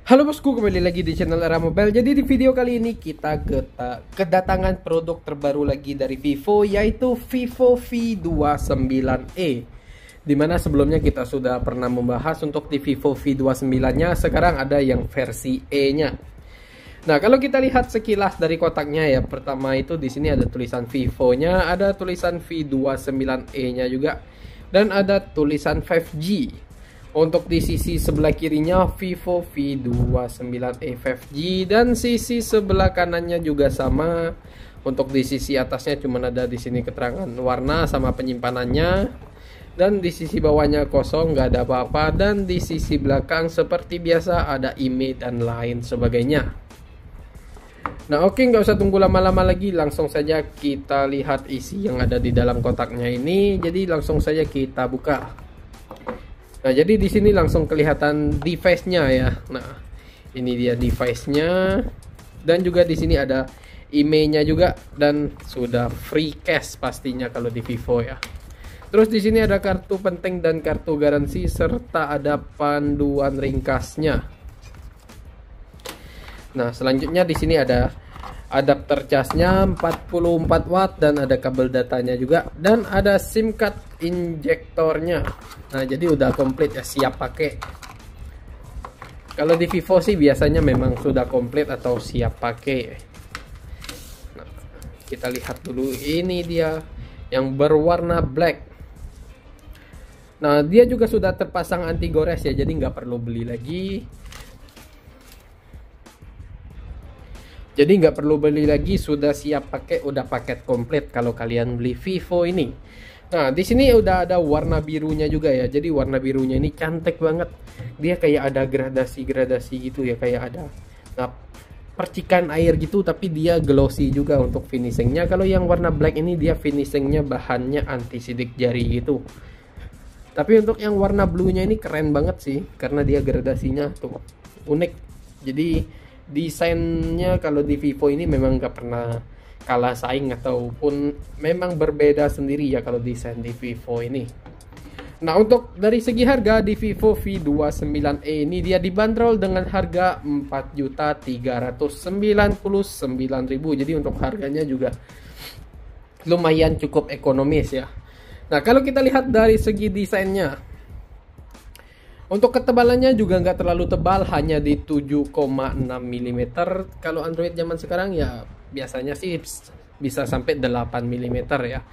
Halo bosku, kembali lagi di channel Era Mobile. Jadi di video kali ini kita kedatangan produk terbaru lagi dari Vivo, yaitu Vivo V29e. Dimana sebelumnya kita sudah pernah membahas untuk di Vivo V29-nya, sekarang ada yang versi E-nya. Nah, kalau kita lihat sekilas dari kotaknya ya, pertama itu di sini ada tulisan Vivo-nya, ada tulisan V29e-nya juga, dan ada tulisan 5G. Untuk di sisi sebelah kirinya Vivo V29e 5G, dan sisi sebelah kanannya juga sama. Untuk di sisi atasnya cuma ada di sini keterangan warna sama penyimpanannya, dan di sisi bawahnya kosong, nggak ada apa-apa. Dan di sisi belakang seperti biasa ada email dan lain sebagainya. Nah oke, nggak usah tunggu lama-lama lagi, langsung saja kita lihat isi yang ada di dalam kotaknya ini. Jadi langsung saja kita buka. Nah, jadi di sini langsung kelihatan device-nya ya. Nah, ini dia device-nya, dan juga di sini ada emailnya juga, dan sudah free cash pastinya kalau di Vivo ya. Terus di sini ada kartu penting dan kartu garansi, serta ada panduan ringkasnya. Nah, selanjutnya di sini ada adapter casnya 44 watt, dan ada kabel datanya juga, dan ada SIM card injektornya. Nah, jadi udah komplit ya, siap pakai. Kalau di Vivo sih biasanya memang sudah komplit atau siap pakai. Nah, kita lihat dulu, ini dia yang berwarna black. Nah, dia juga sudah terpasang anti gores ya, jadi nggak perlu beli lagi. Jadi nggak perlu beli lagi, sudah siap pakai, udah paket komplit kalau kalian beli Vivo ini. Nah, di sini udah ada warna birunya juga ya. Jadi warna birunya ini cantik banget. Dia kayak ada gradasi-gradasi gitu ya, kayak ada percikan air gitu, tapi dia glossy juga untuk finishingnya. Kalau yang warna black ini dia finishingnya bahannya anti sidik jari gitu. Tapi untuk yang warna blue-nya ini keren banget sih, karena dia gradasinya tuh unik. Jadi desainnya kalau di Vivo ini memang nggak pernah kalah saing, ataupun memang berbeda sendiri ya kalau desain di Vivo ini. Nah, untuk dari segi harga di Vivo V29e ini dia dibanderol dengan harga 4.399.000. Jadi untuk harganya juga lumayan cukup ekonomis ya. Nah, kalau kita lihat dari segi desainnya, untuk ketebalannya juga nggak terlalu tebal, hanya di 7,6 mm. Kalau Android zaman sekarang ya biasanya sih bisa sampai 8 mm ya.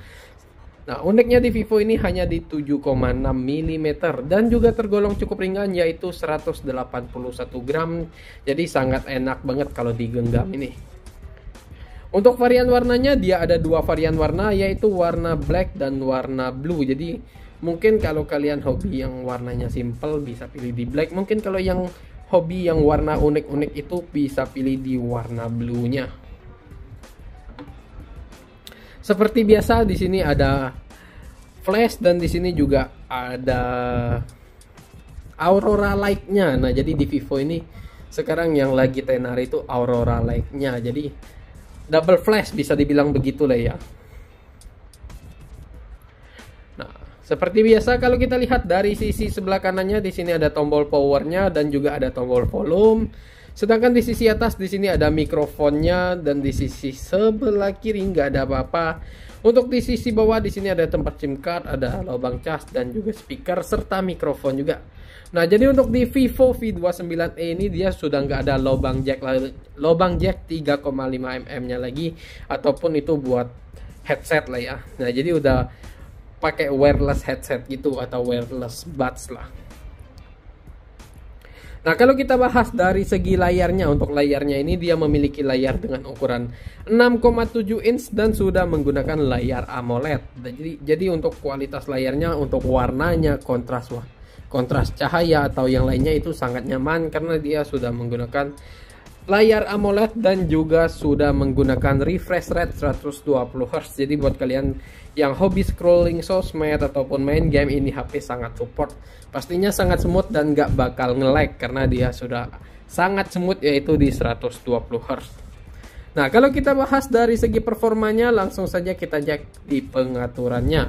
Nah, uniknya di Vivo ini hanya di 7,6 mm, dan juga tergolong cukup ringan, yaitu 181 gram. Jadi sangat enak banget kalau digenggam ini. Untuk varian warnanya dia ada dua varian warna, yaitu warna black dan warna blue. Jadi mungkin kalau kalian hobi yang warnanya simple bisa pilih di black. Mungkin kalau yang hobi yang warna unik-unik itu bisa pilih di warna blue-nya. Seperti biasa di sini ada flash, dan di sini juga ada aurora light-nya. Nah, jadi di Vivo ini sekarang yang lagi tenar itu aurora light-nya. Jadi double flash bisa dibilang begitu lah ya. Seperti biasa kalau kita lihat dari sisi sebelah kanannya, di sini ada tombol powernya dan juga ada tombol volume. Sedangkan di sisi atas di sini ada mikrofonnya, dan di sisi sebelah kiri nggak ada apa-apa. Untuk di sisi bawah di sini ada tempat SIM card, ada lubang cas, dan juga speaker serta mikrofon juga. Nah, jadi untuk di Vivo V29e ini dia sudah nggak ada lubang jack 3,5 mm-nya lagi, ataupun itu buat headset lah ya. Nah, jadi udah pakai wireless headset gitu, atau wireless buds lah. Nah, kalau kita bahas dari segi layarnya, untuk layarnya ini dia memiliki layar dengan ukuran 6,7 inch dan sudah menggunakan layar AMOLED. Jadi untuk kualitas layarnya, untuk warnanya, kontras cahaya atau yang lainnya itu sangat nyaman, karena dia sudah menggunakan layar AMOLED dan juga sudah menggunakan refresh rate 120 Hz. Jadi buat kalian yang hobi scrolling sosmed ataupun main game, ini HP sangat support. Pastinya sangat smooth dan nggak bakal nge-lag, karena dia sudah sangat smooth, yaitu di 120 Hz. Nah, kalau kita bahas dari segi performanya, langsung saja kita cek di pengaturannya.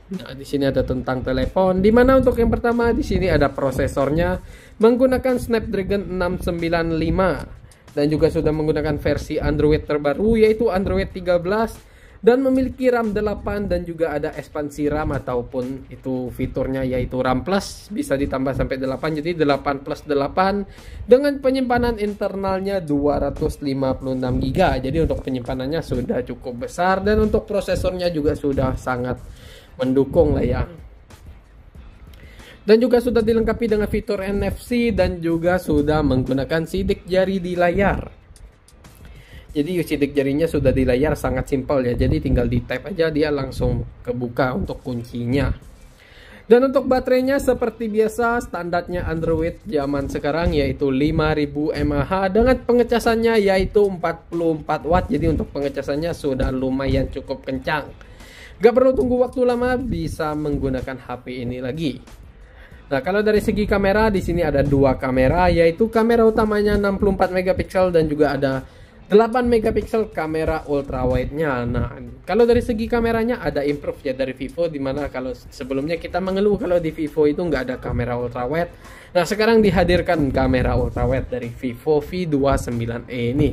Nah, di sini ada tentang telepon. Di mana untuk yang pertama di sini ada prosesornya menggunakan Snapdragon 695 dan juga sudah menggunakan versi Android terbaru yaitu Android 13 dan memiliki RAM 8 dan juga ada ekspansi RAM ataupun itu fiturnya yaitu RAM Plus bisa ditambah sampai 8, jadi 8 plus 8 dengan penyimpanan internalnya 256 GB. Jadi untuk penyimpanannya sudah cukup besar dan untuk prosesornya juga sudah sangat mendukung lah ya. Dan juga sudah dilengkapi dengan fitur NFC dan juga sudah menggunakan sidik jari di layar. Jadi sidik jarinya sudah di layar, sangat simpel ya. Jadi tinggal di tap aja dia langsung kebuka untuk kuncinya. Dan untuk baterainya seperti biasa standarnya Android zaman sekarang yaitu 5000 mAh dengan pengecasannya yaitu 44 watt. Jadi untuk pengecasannya sudah lumayan cukup kencang. Gak perlu tunggu waktu lama, bisa menggunakan HP ini lagi. Nah, kalau dari segi kamera di sini ada dua kamera yaitu kamera utamanya 64 megapiksel dan juga ada 8 megapiksel kamera ultrawide-nya. Nah, kalau dari segi kameranya ada improve ya dari Vivo, dimana kalau sebelumnya kita mengeluh kalau di Vivo itu nggak ada kamera ultrawide. Nah, sekarang dihadirkan kamera ultrawide dari Vivo V29e ini.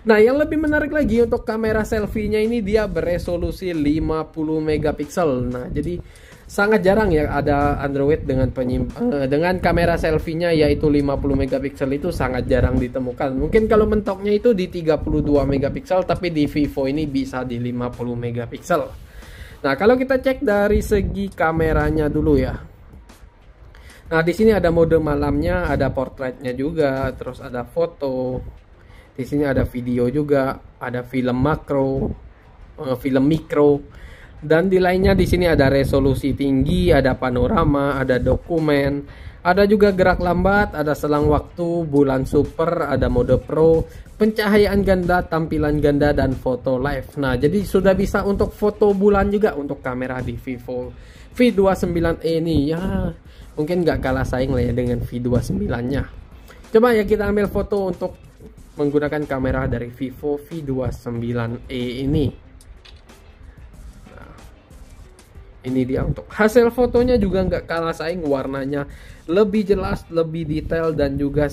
Nah, yang lebih menarik lagi untuk kamera selfie-nya ini dia beresolusi 50 megapiksel. Nah, jadi sangat jarang ya ada Android dengan kamera selfie-nya yaitu 50 megapiksel, itu sangat jarang ditemukan. Mungkin kalau mentoknya itu di 32 megapiksel, tapi di Vivo ini bisa di 50 megapiksel. Nah, kalau kita cek dari segi kameranya dulu ya. Nah, di sini ada mode malamnya, ada portraitnya juga, terus ada foto. Di sini ada video juga, ada film makro, film mikro. Dan di lainnya di sini ada resolusi tinggi, ada panorama, ada dokumen, ada juga gerak lambat, ada selang waktu, bulan super, ada mode pro, pencahayaan ganda, tampilan ganda, dan foto live. Nah, jadi sudah bisa untuk foto bulan juga untuk kamera di Vivo V29e ini ya. Mungkin nggak kalah saing lah ya dengan V29-nya. Coba ya kita ambil foto untuk menggunakan kamera dari Vivo V29e ini. Ini dia untuk hasil fotonya juga nggak kalah saing, warnanya lebih jelas, lebih detail dan juga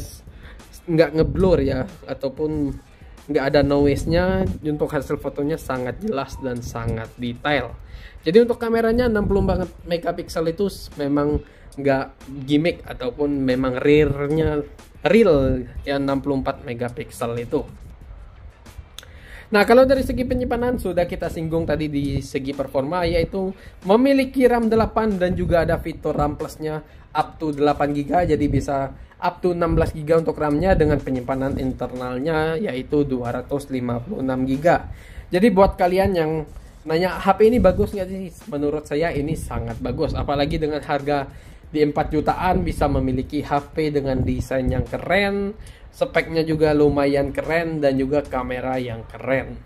nggak ngeblur ya, ataupun nggak ada noise-nya. Untuk hasil fotonya sangat jelas dan sangat detail. Jadi untuk kameranya 64 megapiksel itu memang nggak gimmick ataupun memang real ya 64 megapiksel itu. Nah, kalau dari segi penyimpanan sudah kita singgung tadi di segi performa, yaitu memiliki RAM 8 dan juga ada fitur RAM Plus-nya up to 8 GB, jadi bisa up to 16 GB untuk RAM-nya dengan penyimpanan internalnya yaitu 256 GB. Jadi buat kalian yang nanya HP ini bagus nggak sih? Menurut saya ini sangat bagus, apalagi dengan harga di 4 jutaan bisa memiliki HP dengan desain yang keren, speknya juga lumayan keren dan juga kamera yang keren.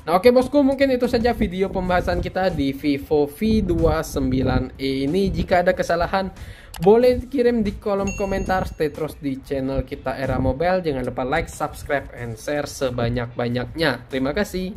Nah, oke bosku, mungkin itu saja video pembahasan kita di Vivo V29e ini. Jika ada kesalahan boleh kirim di kolom komentar. Stay terus di channel kita Era Mobile. Jangan lupa like, subscribe, and share sebanyak-banyaknya. Terima kasih.